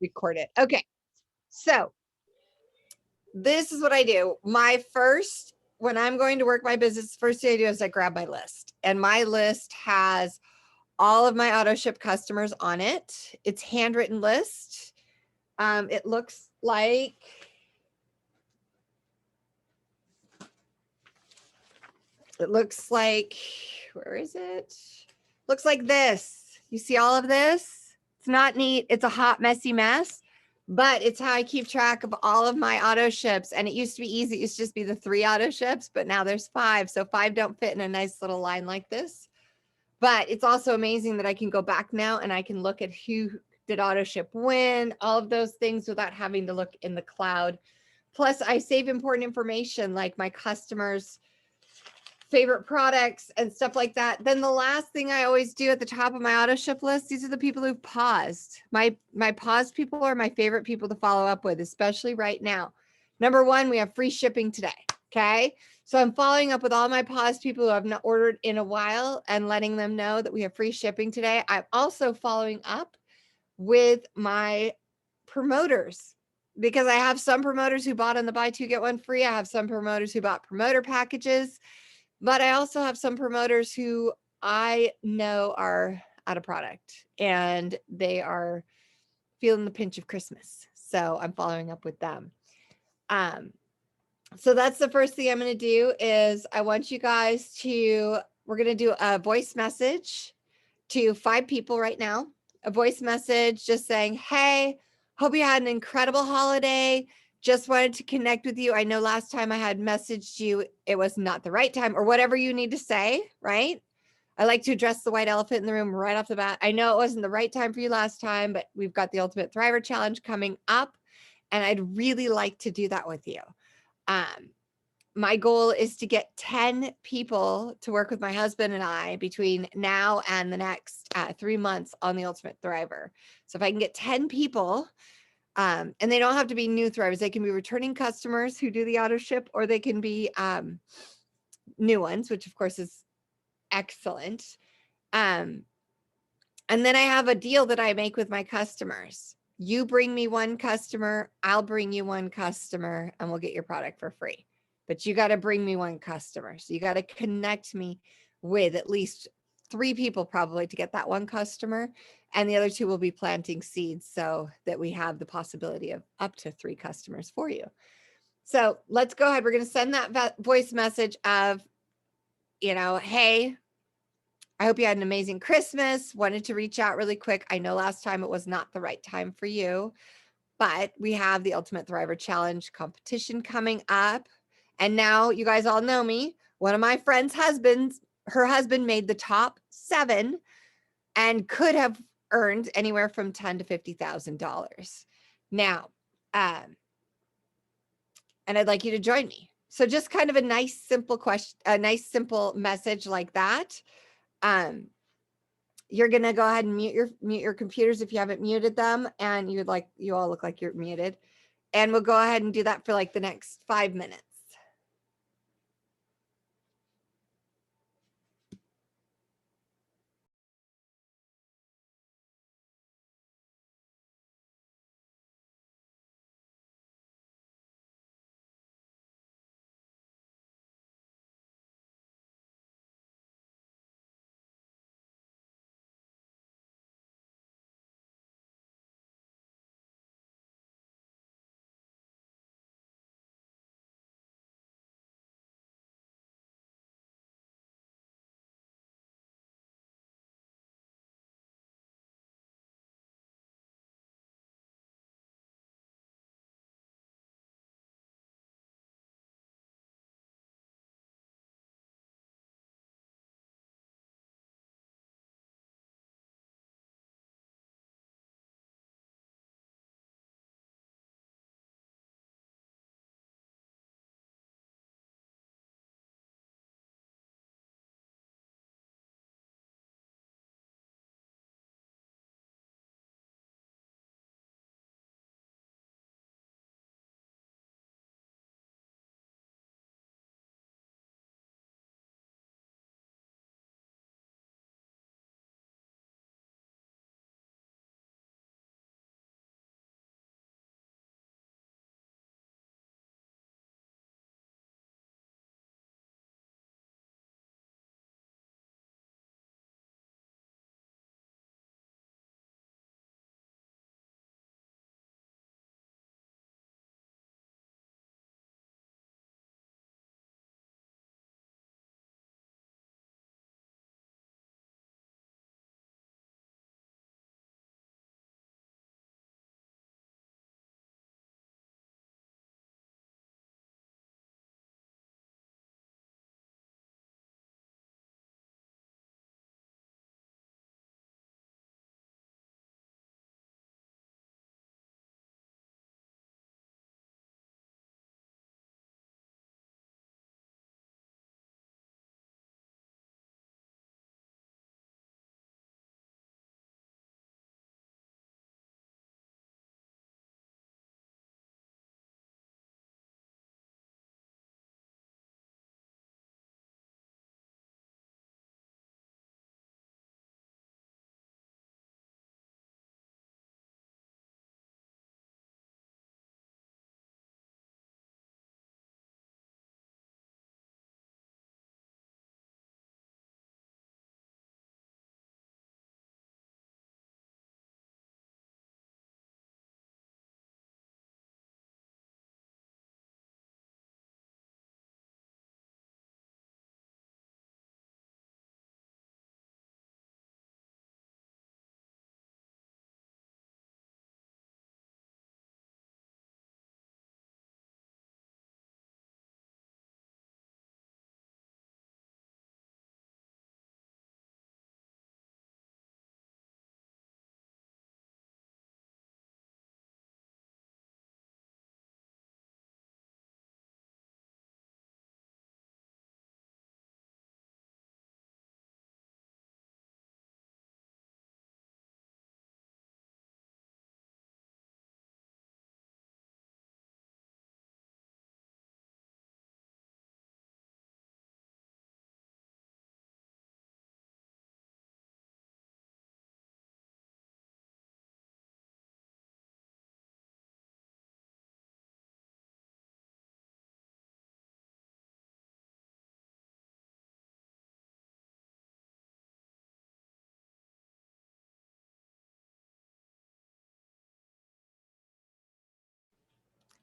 Record it. Okay. So this is what I do. When I'm going to work my business, first thing I do is I grab my list, and my list has all of my auto ship customers on it. It's handwritten list. It looks like where is it? Looks like this. You see all of this? It's not neat. It's a hot, messy mess, but it's how I keep track of all of my auto ships. And it used to be easy. It used to just be the 3 auto ships, but now there's 5. So 5 don't fit in a nice little line like this. But it's also amazing that I can go back now and I can look at who did auto ship when, all of those things without having to look in the cloud. Plus, I save important information like my customers' favorite products and stuff like that. Then the last thing I always do at the top of my auto ship list, these are the people who've paused. My paused people are my favorite people to follow up with, especially right now. Number 1, we have free shipping today. Okay. So I'm following up with all my paused people who have not ordered in a while and letting them know that we have free shipping today. I'm also following up with my promoters because I have some promoters who bought on the buy 2 get 1 free. I have some promoters who bought promoter packages, but I also have some promoters who I know are out of product and they are feeling the pinch of Christmas. So I'm following up with them. So that's the first thing I'm going to do is I want you guys we're going to do a voice message to 5 people right now, a voice message just saying, hey, hope you had an incredible holiday. Just wanted to connect with you. I know last time I had messaged you, it was not the right time or whatever you need to say, right? I like to address the white elephant in the room right off the bat. I know it wasn't the right time for you last time, but we've got the Ultimate Thriver Challenge coming up, and I'd really like to do that with you. My goal is to get 10 people to work with my husband and I between now and the next 3 months on the Ultimate Thriver. So if I can get 10 people, and they don't have to be new Thrivers, they can be returning customers who do the auto ship, or they can be new ones, which of course is excellent. And then I have a deal that I make with my customers. You bring me 1 customer, I'll bring you 1 customer, and we'll get your product for free. But you got to bring me 1 customer. So you got to connect me with at least 3 people probably to get that 1 customer. And the other 2 will be planting seeds so that we have the possibility of up to 3 customers for you. So let's go ahead. We're going to send that voice message of, hey, I hope you had an amazing Christmas. Wanted to reach out really quick. I know last time it was not the right time for you, but we have the Ultimate Thriver Challenge competition coming up. And now you guys all know me. One of my friends' her husband made the top 7 and could have earned anywhere from $10,000 to $50,000. Now, and I'd like you to join me. So just kind of a nice, simple question, a nice, simple message like that. You're going to go ahead and mute your computers if you haven't muted them, and you all look like you're muted. And we'll go ahead and do that for like the next 5 minutes.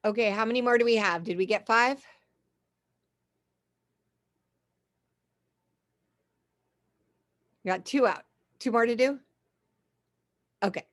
Okay, how many more do we have? Did we get 5? We got 2 out. 2 more to do? Okay.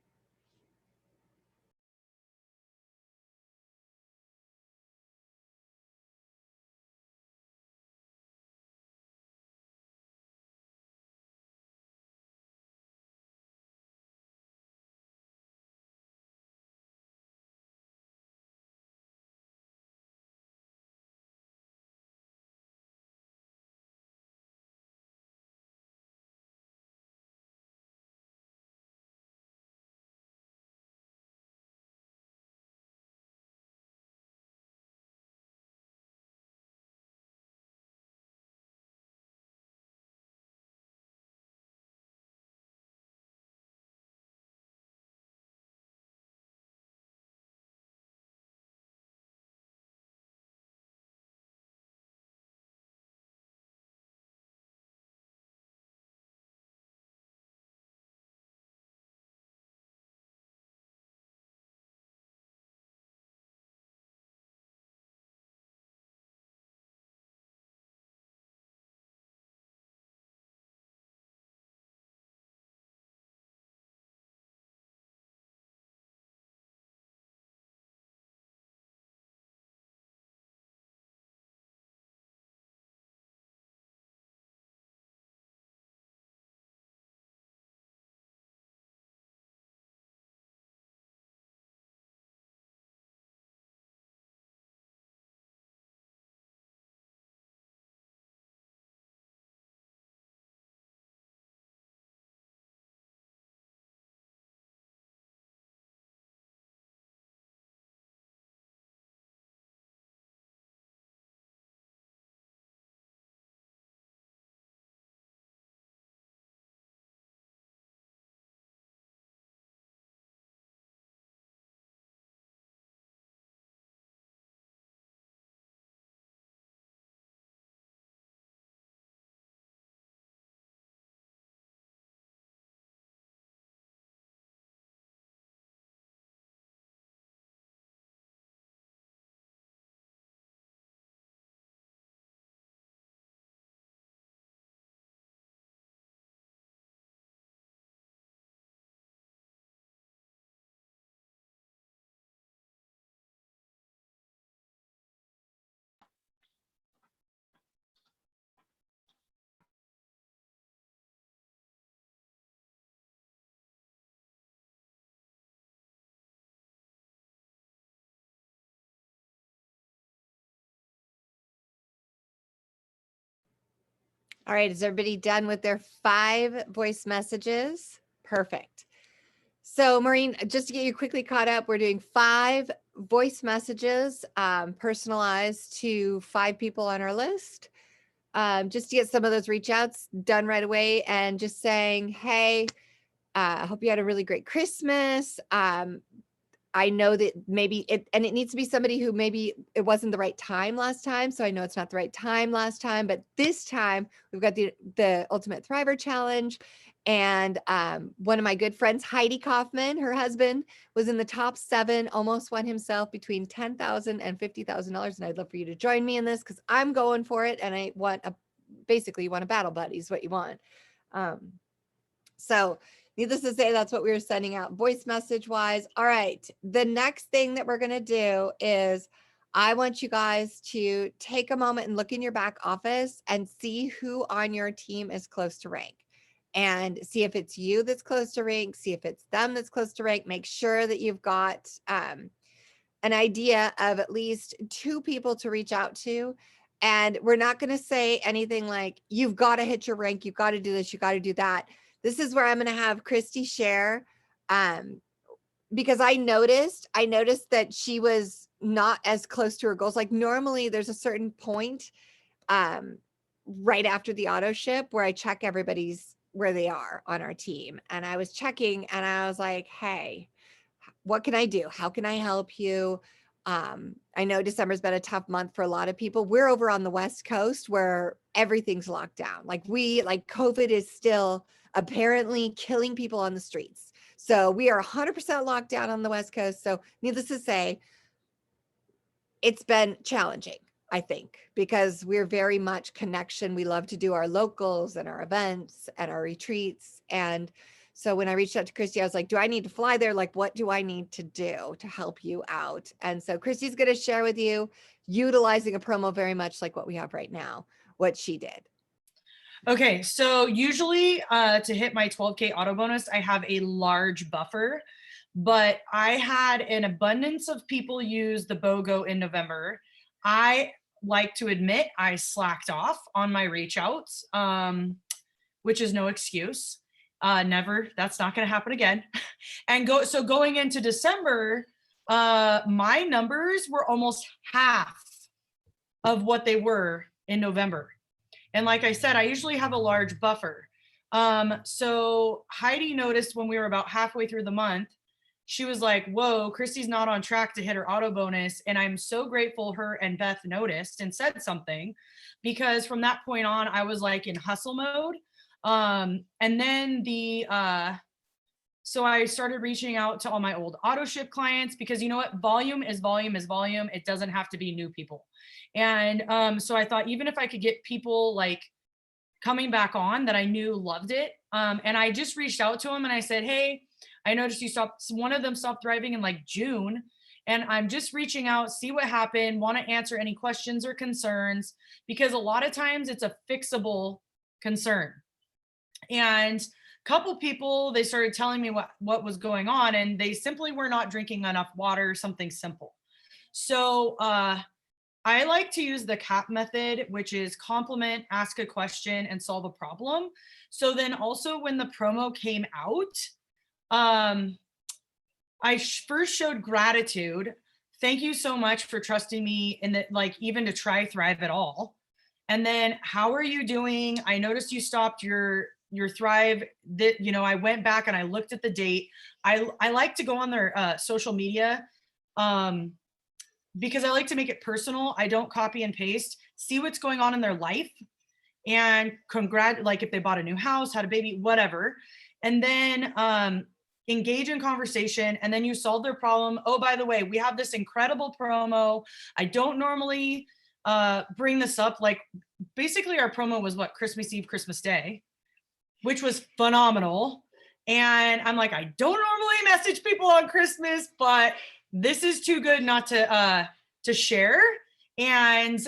All right, is everybody done with their 5 voice messages? Perfect. So Maureen, just to get you quickly caught up, we're doing 5 voice messages, personalized to 5 people on our list. Just to get some of those reach outs done right away and just saying, hey, I hope you had a really great Christmas. I know that maybe it needs to be somebody who maybe it wasn't the right time last time. So I know it's not the right time last time, but this time we've got the Ultimate Thriver Challenge. And one of my good friends, Heidi Kauffman, her husband was in the top 7, almost won himself between $10,000 and $50,000. And I'd love for you to join me in this because I'm going for it. And I want basically you want a battle buddy is what you want. So needless to say, that's what we were sending out voice message wise. All right. The next thing that we're going to do is I want you guys to take a moment and look in your back office and see who on your team is close to rank and see if it's you that's close to rank, see if it's them that's close to rank. Make sure that you've got an idea of at least 2 people to reach out to. And we're not going to say anything like, you've got to hit your rank. You've got to do this. You got to do that. This is where I'm going to have Christy share. Because I noticed that she was not as close to her goals. Like normally there's a certain point right after the auto ship where I check everybody's where they are on our team. And I was checking and I was like, hey, what can I do? How can I help you? I know December's been a tough month for a lot of people. We're over on the West Coast where everything's locked down. Like COVID is still apparently killing people on the streets. So we are 100% locked down on the West Coast. So needless to say, it's been challenging, I think, because we're very much connection. We love to do our locals and our events and our retreats. And so when I reached out to Christy, I was like, do I need to fly there? Like, what do I need to do to help you out? And so Christy's going to share with you, utilizing a promo very much like what we have right now, what she did. Okay, so usually to hit my 12K auto bonus, I have a large buffer, but I had an abundance of people use the BOGO in November. I like to admit I slacked off on my reach outs, which is no excuse. Never, that's not going to happen again. And going into December, my numbers were almost half of what they were in November. And like I said, I usually have a large buffer. So Heidi noticed when we were about halfway through the month, she was like, whoa, Christy's not on track to hit her auto bonus. And I'm so grateful her and Beth noticed and said something, because from that point on, I was like in hustle mode. And then so I started reaching out to all my old auto ship clients, because you know what? Volume is volume is volume. It doesn't have to be new people. And so I thought, even if I could get people like coming back on that I knew loved it. And I just reached out to them and I said, hey, I noticed one of them stopped thriving in like June. And I'm just reaching out, see what happened, want to answer any questions or concerns, because a lot of times it's a fixable concern. And couple people, they started telling me what was going on, and they simply were not drinking enough water, something simple. So I like to use the CAP method, which is compliment, ask a question, and solve a problem. So then also when the promo came out, I first showed gratitude. Thank you so much for trusting me in that, like, even to try Thrive at all. And then, how are you doing? I noticed you stopped your Thrive. That, you know, I went back and I looked at the date. I like to go on their social media because I like to make it personal. I don't copy and paste. See what's going on in their life and like if they bought a new house, had a baby, whatever. And then engage in conversation, and then you solve their problem. Oh, by the way, we have this incredible promo. I don't normally bring this up. Like, basically our promo was what, Christmas Eve, Christmas Day, which was phenomenal. And I'm like, I don't normally message people on Christmas, but this is too good not to share. And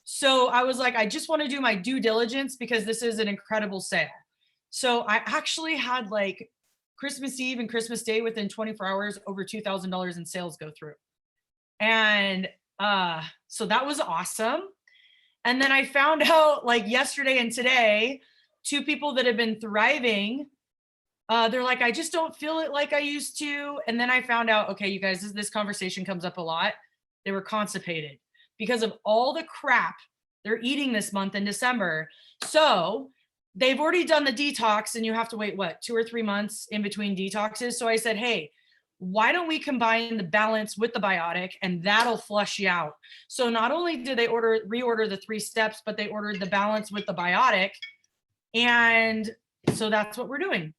so I was like, I just want to do my due diligence because this is an incredible sale. So I actually had like Christmas Eve and Christmas Day within 24 hours, over $2,000 in sales go through. And so that was awesome. And then I found out, like, yesterday and today, two people that have been thriving, they're like, I just don't feel it like I used to. And then I found out, okay, you guys, this conversation comes up a lot. They were constipated because of all the crap they're eating this month in December. So they've already done the detox, and you have to wait, what, 2 or 3 months in between detoxes. So I said, hey, why don't we combine the balance with the biotic, and that'll flush you out. So not only did they reorder the 3 steps, but they ordered the balance with the biotic. And so that's what we're doing.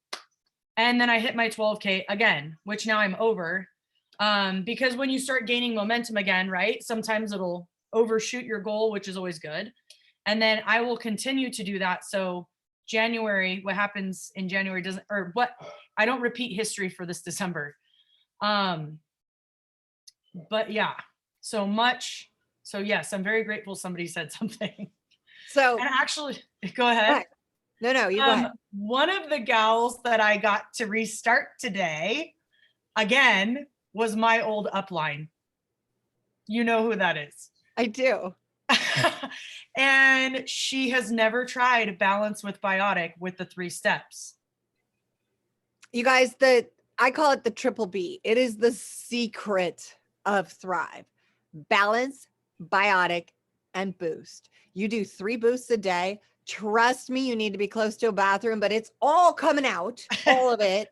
And then I hit my 12K again, which now I'm over. Because when you start gaining momentum again, right, sometimes it'll overshoot your goal, which is always good. And then I will continue to do that. So January, what happens in January doesn't, or what, I don't repeat history for this December. But yeah, so much. So yes, I'm very grateful somebody said something. So, and actually, go ahead. No, you go ahead. One of the gals that I got to restart today, again, was my old upline. You know who that is. I do. And she has never tried balance with biotic with the 3 steps. You guys, I call it the triple B. It is the secret of Thrive. Balance, biotic, and boost. You do 3 boosts a day. Trust me, you need to be close to a bathroom, but it's all coming out, all of it,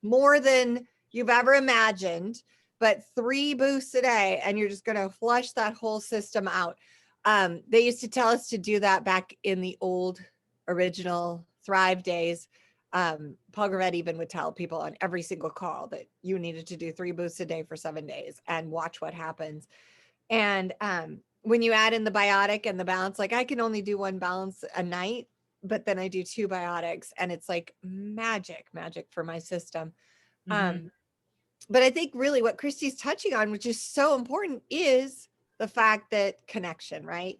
more than you've ever imagined. But 3 boosts a day, and you're just going to flush that whole system out. They used to tell us to do that back in the old original Thrive days. Paul Gravett even would tell people on every single call that you needed to do 3 boosts a day for 7 days and watch what happens. And when you add in the biotic and the balance, like I can only do one balance a night, but then I do 2 biotics and it's like magic for my system. Mhm. But I think really what Christy's touching on, which is so important, is the fact that connection, right?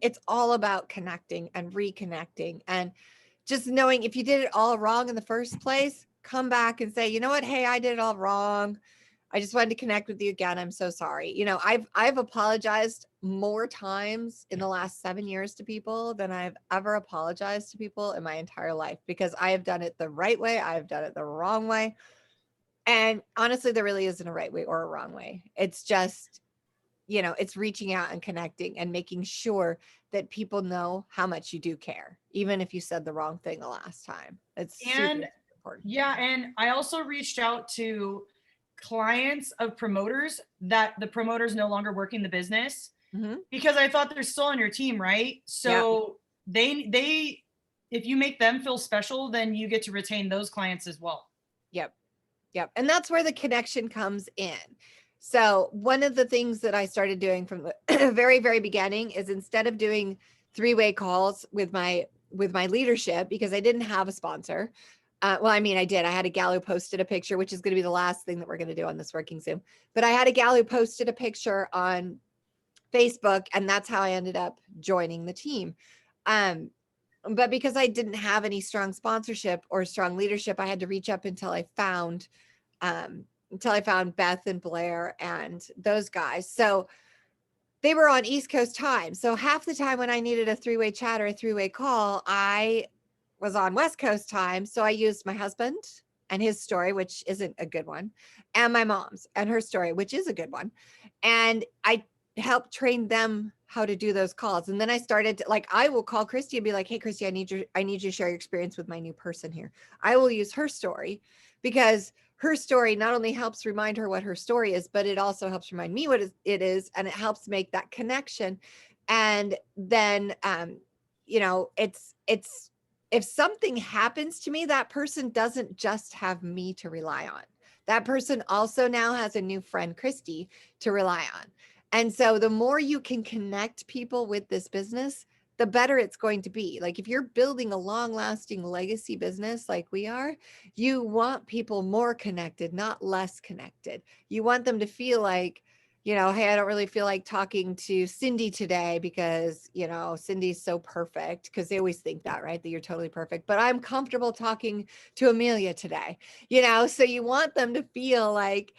It's all about connecting and reconnecting, and just knowing if you did it all wrong in the first place, come back and say, you know what? Hey, I did it all wrong. I just wanted to connect with you again. I'm so sorry. You know, I've apologized more times in the last 7 years to people than I've ever apologized to people in my entire life, because I have done it the right way. I've done it the wrong way. And honestly, there really isn't a right way or a wrong way. It's just, you know, it's reaching out and connecting and making sure that people know how much you do care, even if you said the wrong thing the last time. It's super And important. yeah, and I also reached out to clients of promoters that the promoters no longer working the business, Hmm. because I thought they're still on your team, right? Yep. So they if you make them feel special, then you get to retain those clients as well. Yep. Yep. And that's where the connection comes in. So, one of the things that I started doing from the very, very beginning is, instead of doing three-way calls with my leadership, because I didn't have a sponsor. Well, I mean, I did. I had a gal who posted a picture, which is going to be the last thing that we're going to do on this working Zoom. But I had a gal who posted a picture on Facebook, and that's how I ended up joining the team. Um, but because I didn't have any strong sponsorship or strong leadership, I had to reach up until I found Beth and Blair and those guys. So they were on East Coast time. So half the time when I needed a three-way chat or a three-way call, I was on West Coast time. So I used my husband and his story, which isn't a good one, and my mom's and her story, which is a good one. And I helped train them how to do those calls. And then I started to, like, I will call Christy and be like, hey, Christy, I need you to share your experience with my new person here. I will use her story, because her story not only helps remind her what her story is, but it also helps remind me what it is, and it helps make that connection. And then, you know, it's if something happens to me, that person doesn't just have me to rely on. That person also now has a new friend, Christy, to rely on. And so the more you can connect people with this business, the better it's going to be. Like, if you're building a long lasting legacy business like we are, you want people more connected, not less connected. You want them to feel like, you know, hey, I don't really feel like talking to Cindy today because, you know, Cindy's so perfect, because they always think that, right? That you're totally perfect. But I'm comfortable talking to Amelia today, you know? So you want them to feel like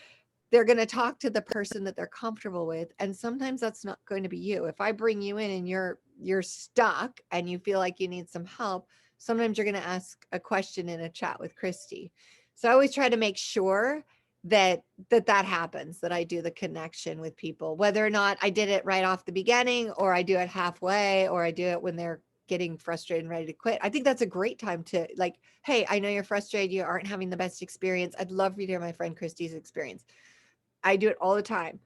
they're going to talk to the person that they're comfortable with. And sometimes that's not going to be you. If I bring you in and you're stuck and you feel like you need some help, sometimes you're going to ask a question in a chat with Christy. So I always try to make sure that happens, that I do the connection with people, whether or not I did it right off the beginning, or I do it halfway, or I do it when they're getting frustrated and ready to quit. I think that's a great time to, like, hey, I know you're frustrated, you aren't having the best experience. I'd love for you to hear my friend Christy's experience. I do it all the time.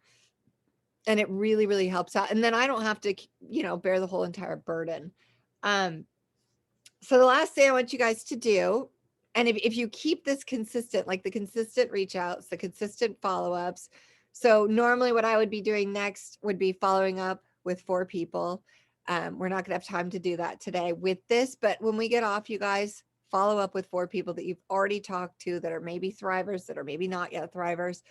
And it really, really helps out. And then I don't have to, you know, bear the whole entire burden. Um, so the last thing I want you guys to do, and if you keep this consistent, like the consistent reach outs, the consistent follow-ups. So normally what I would be doing next would be following up with 4 people. We're not gonna have time to do that today with this, but when we get off, you guys follow up with 4 people that you've already talked to, that are maybe thrivers, that are maybe not yet thrivers.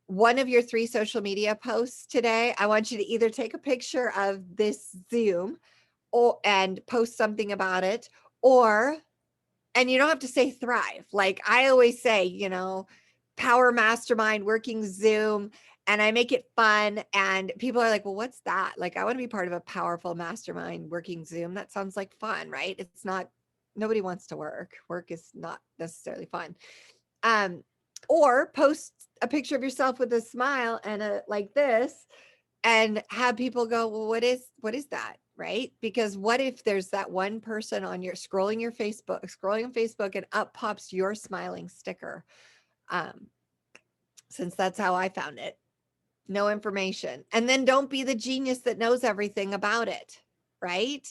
One of your 3 social media posts today, I want you to either take a picture of this Zoom and post something about it, or, and you don't have to say thrive. Like I always say, you know, power mastermind, working Zoom, and I make it fun. And people are like, well, what's that? Like, I want to be part of a powerful mastermind working Zoom. That sounds like fun, right? It's not, nobody wants to work. Work is not necessarily fun. Um, or post a picture of yourself with a smile and a like this, and have people go, well, what is that? Right? Because what if there's that one person on your scrolling on Facebook, and up pops your smiling sticker? Um, since that's how I found it. No information. And then don't be the genius that knows everything about it, right?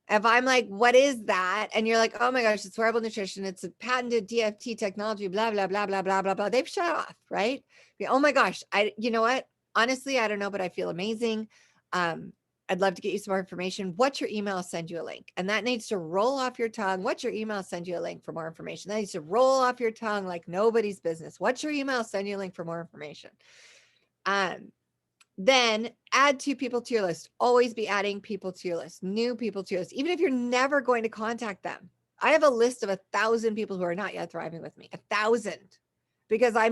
If I'm like, what is that? And you're like, oh my gosh, it's wearable nutrition. It's a patented DFT technology, blah, blah, blah, blah, blah, blah, blah. They've shut off, right? Oh my gosh. You know what? honestly, I don't know, but I feel amazing. Um, I'd love to get you some more information. What's your email? I'll send you a link. And that needs to roll off your tongue. What's your email? I'll send you a link for more information. That needs to roll off your tongue like nobody's business. What's your email? I'll send you a link for more information. Then add 2 people to your list. Always be adding people to your list, new people to your list, even if you're never going to contact them. I have a list of 1,000 people who are not yet thriving with me, 1,000, because I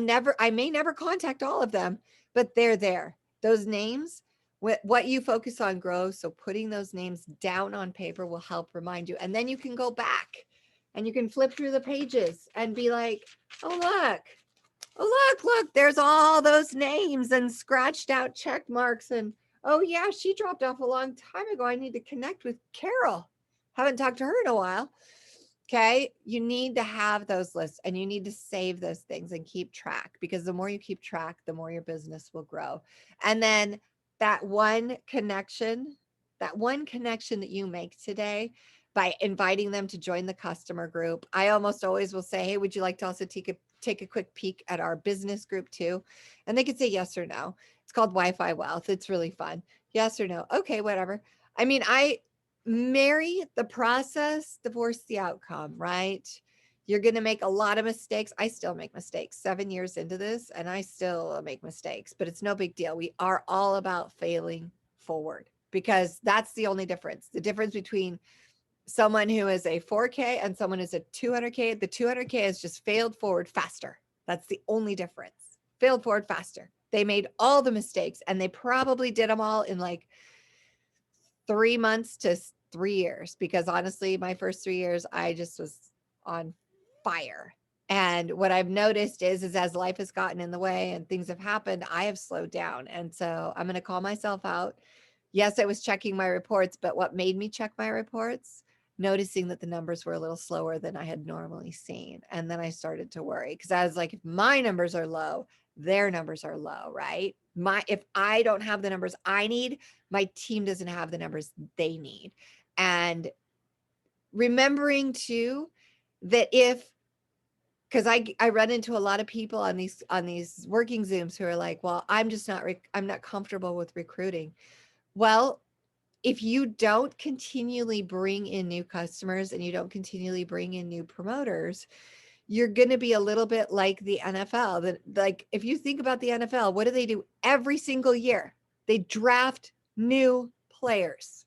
may never contact all of them, but they're there. Those names, what you focus on grows. So putting those names down on paper will help remind you. And then you can go back and you can flip through the pages and be like, oh, look, there's all those names and scratched out check marks. And oh, yeah, she dropped off a long time ago. I need to connect with Carol. Haven't talked to her in a while. Okay. You need to have those lists and you need to save those things and keep track, because the more you keep track, the more your business will grow. And then that one connection that you make today by inviting them to join the customer group. I almost always will say, hey, would you like to also take a quick peek at our business group too? And they could say yes or no. It's called Wi-Fi Wealth. It's really fun. Yes or no. Okay, whatever. I mean, I marry the process, divorce the outcome, right? You're going to make a lot of mistakes. I still make mistakes 7 years into this, and I still make mistakes, but it's no big deal. We are all about failing forward, because that's the only difference. The difference between someone who is a 4K and someone who's a 200K, the 200K has just failed forward faster. That's the only difference. Failed forward faster. They made all the mistakes and they probably did them all in like 3 months to 3 years, because honestly, my first 3 years, I just was on fire. And what I've noticed is as life has gotten in the way and things have happened, I have slowed down. And so I'm going to call myself out. Yes, I was checking my reports, but what made me check my reports? Noticing that the numbers were a little slower than I had normally seen. And then I started to worry, because I was like, if my numbers are low, their numbers are low, right? If I don't have the numbers I need, my team doesn't have the numbers they need. And remembering too that because I run into a lot of people on these working Zooms who are like, well, I'm not comfortable with recruiting. Well, if you don't continually bring in new customers and you don't continually bring in new promoters, you're going to be a little bit like the NFL. Like, if you think about the NFL, what do they do every single year? They draft new players.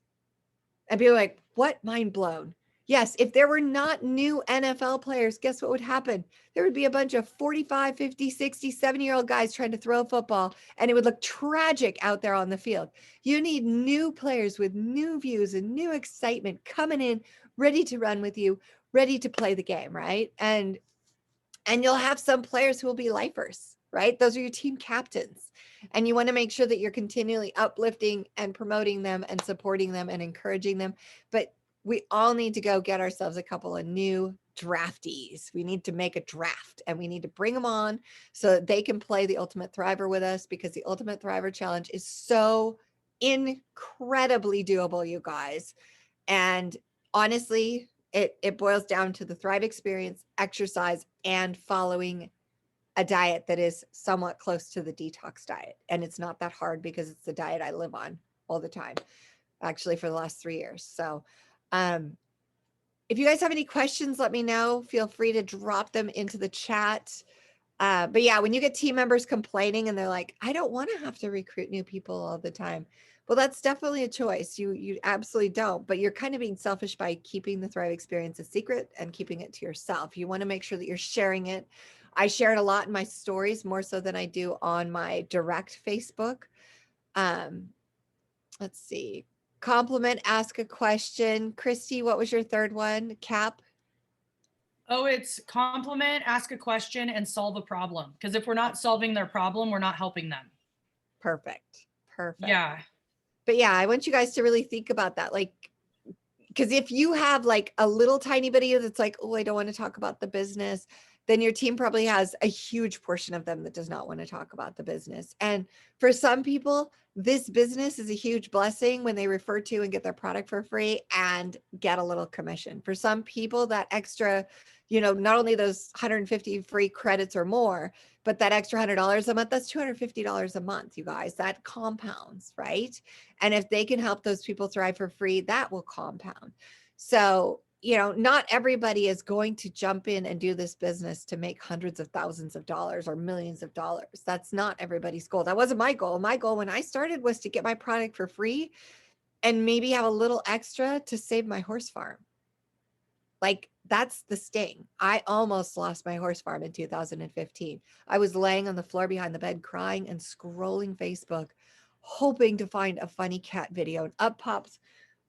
And people are like, what? Mind blown. Yes, if there were not new NFL players, guess what would happen? There would be a bunch of 45, 50, 60, 70-year-old guys trying to throw a football, and it would look tragic out there on the field. You need new players with new views and new excitement coming in, ready to run with you, ready to play the game, right? And you'll have some players who will be lifers, right? Those are your team captains. And you want to make sure that you're continually uplifting and promoting them and supporting them and encouraging them. But we all need to go get ourselves a couple of new draftees. We need to make a draft and we need to bring them on so that they can play the Ultimate Thriver with us, because the Ultimate Thriver Challenge is so incredibly doable, you guys. And honestly, it boils down to the Thrive experience, exercise, and following a diet that is somewhat close to the detox diet. And it's not that hard because it's the diet I live on all the time, actually for the last 3 years. So if you guys have any questions, let me know. Feel free to drop them into the chat. But yeah, when you get team members complaining and they're like, I don't want to have to recruit new people all the time. Well, that's definitely a choice. You absolutely don't, but you're kind of being selfish by keeping the Thrive experience a secret and keeping it to yourself. You want to make sure that you're sharing it. I share it a lot in my stories, more so than I do on my direct Facebook. Let's see. Compliment, ask a question. Christy, what was your third one? Cap? Oh, it's compliment, ask a question, and solve a problem. Because if we're not solving their problem, we're not helping them. Perfect. Yeah. But yeah, I want you guys to really think about that. Like, because if you have like a little tiny bit of you that's like, oh, I don't want to talk about the business, then your team probably has a huge portion of them that does not want to talk about the business. And for some people, this business is a huge blessing when they refer to and get their product for free and get a little commission. For some people, that extra, not only those 150 free credits or more, but that extra $100 a month, that's $250 a month, you guys. That compounds, right? And if they can help those people thrive for free, that will compound. So, not everybody is going to jump in and do this business to make hundreds of thousands of dollars or millions of dollars. That's not everybody's goal. That wasn't my goal. My goal when I started was to get my product for free and maybe have a little extra to save my horse farm. Like, that's the sting. I almost lost my horse farm in 2015. I was laying on the floor behind the bed crying and scrolling Facebook, hoping to find a funny cat video. And up pops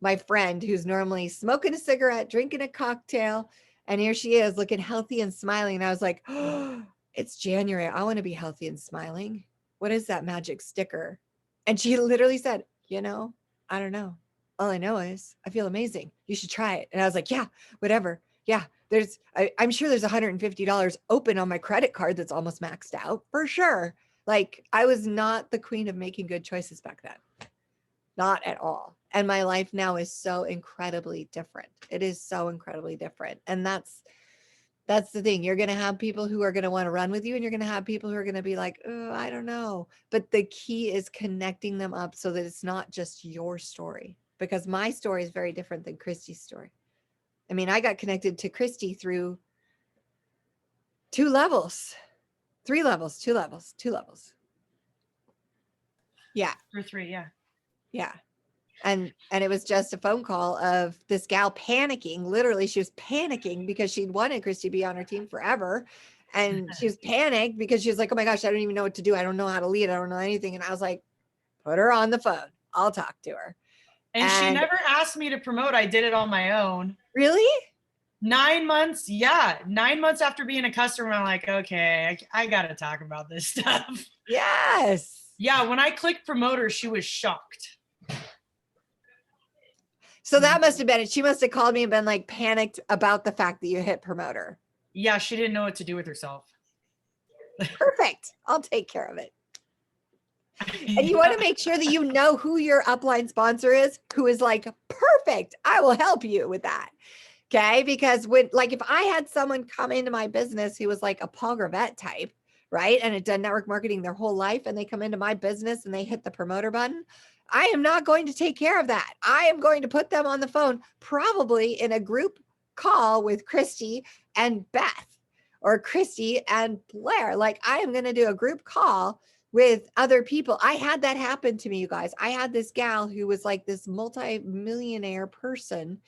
my friend who's normally smoking a cigarette, drinking a cocktail. And here she is looking healthy and smiling. And I was like, oh, it's January. I want to be healthy and smiling. What is that magic sticker? And she literally said, I don't know. All I know is I feel amazing. You should try it. And I was like, yeah, whatever. Yeah, I'm sure there's $150 open on my credit card that's almost maxed out for sure. Like, I was not the queen of making good choices back then. Not at all. And my life now is so incredibly different. It is so incredibly different. And that's the thing. You're going to have people who are going to want to run with you, and you're going to have people who are going to be like, oh, I don't know. But the key is connecting them up so that it's not just your story, because my story is very different than Christy's story. I mean, I got connected to Christy through 2 levels, 3 levels, 2 levels, 2 levels. Yeah. Or 3. Yeah. Yeah. And it was just a phone call of this gal panicking. Literally, she was panicking because she'd wanted Christy to be on her team forever. And she was panicked because she was like, oh my gosh, I don't even know what to do. I don't know how to lead. I don't know anything. And I was like, put her on the phone. I'll talk to her. And she never asked me to promote. I did it on my own. Really? 9 months. Yeah. 9 months after being a customer, I'm like, okay, I got to talk about this stuff. Yes. Yeah. When I clicked promoter, she was shocked. So that must have been it. She must have called me and been like panicked about the fact that you hit promoter. Yeah. She didn't know what to do with herself. Perfect. I'll take care of it. And you want to make sure that you know who your upline sponsor is, who is like, perfect. I will help you with that. Okay. Because if I had someone come into my business who was like a Paul Gravette type, right, and had done network marketing their whole life, and they come into my business and they hit the promoter button, I am not going to take care of that. I am going to put them on the phone, probably in a group call with Christy and Beth, or Christy and Blair. Like, I am going to do a group call with other people. I had that happen to me, you guys. I had this gal who was like this multi-millionaire person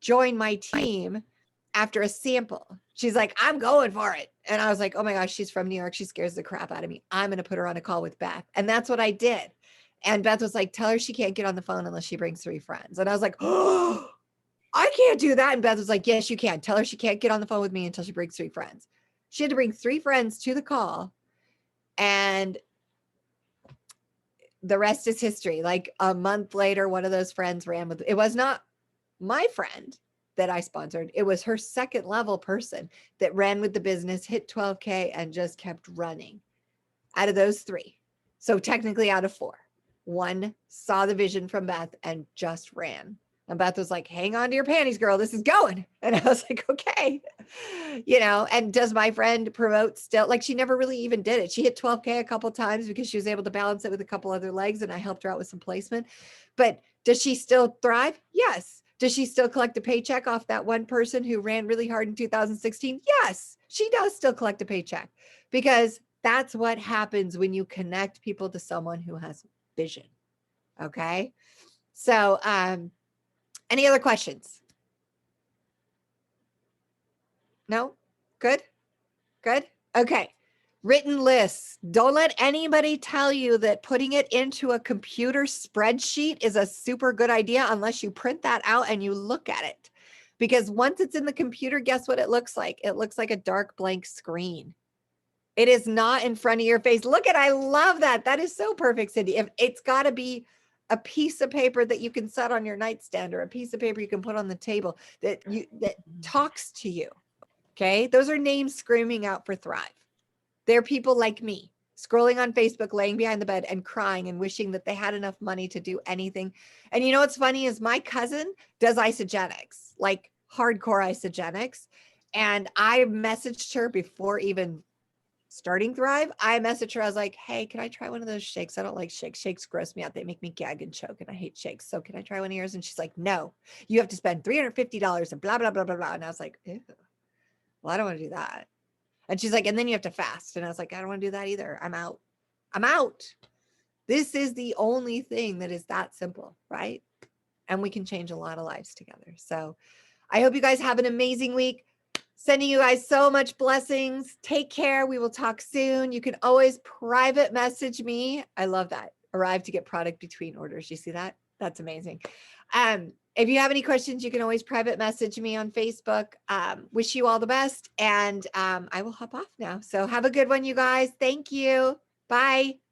join my team after a sample. She's like, I'm going for it. And I was like, oh my gosh, she's from New York. She scares the crap out of me. I'm going to put her on a call with Beth. And that's what I did. And Beth was like, tell her she can't get on the phone unless she brings 3 friends. And I was like, oh, I can't do that. And Beth was like, yes, you can. Tell her she can't get on the phone with me until she brings 3 friends. She had to bring 3 friends to the call. And the rest is history. Like a month later, one of those friends ran with, it was not my friend that I sponsored. It was her second level person that ran with the business, hit 12K, and just kept running out of those 3. So technically out of 4, 1 saw the vision from Beth and just ran. And Beth was like, hang on to your panties, girl. This is going. And I was like, okay. And does my friend promote still? Like, she never really even did it. She hit 12K a couple of times because she was able to balance it with a couple other legs, and I helped her out with some placement. But does she still thrive? Yes. Does she still collect a paycheck off that one person who ran really hard in 2016? Yes, she does still collect a paycheck, because that's what happens when you connect people to someone who has vision. Okay. So, any other questions? No? Good? Good? Okay. Written lists. Don't let anybody tell you that putting it into a computer spreadsheet is a super good idea unless you print that out and you look at it. Because once it's in the computer, guess what it looks like? It looks like a dark blank screen. It is not in front of your face. Look at, I love that. That is so perfect, Cindy. If it's got to be a piece of paper that you can set on your nightstand, or a piece of paper you can put on the table that talks to you. Okay. Those are names screaming out for Thrive. They're people like me. scrolling on Facebook, laying behind the bed and crying and wishing that they had enough money to do anything. And you know what's funny is my cousin does isogenics, like hardcore isogenics. And I messaged her before even starting Thrive. I messaged her. I was like, hey, can I try one of those shakes? I don't like shakes. Shakes gross me out. They make me gag and choke, and I hate shakes. So can I try one of yours? And she's like, no, you have to spend $350 and blah, blah, blah, blah, blah. And I was like, ew. Well, I don't want to do that. And she's like, and then you have to fast. And I was like, I don't want to do that either. I'm out. I'm out. This is the only thing that is that simple, right? And we can change a lot of lives together. So I hope you guys have an amazing week. Sending you guys so much blessings. Take care. We will talk soon. You can always private message me. I love that. Arrive to get product between orders. You see that? That's amazing. If you have any questions, you can always private message me on Facebook. Wish you all the best. And I will hop off now. So have a good one, you guys. Thank you. Bye.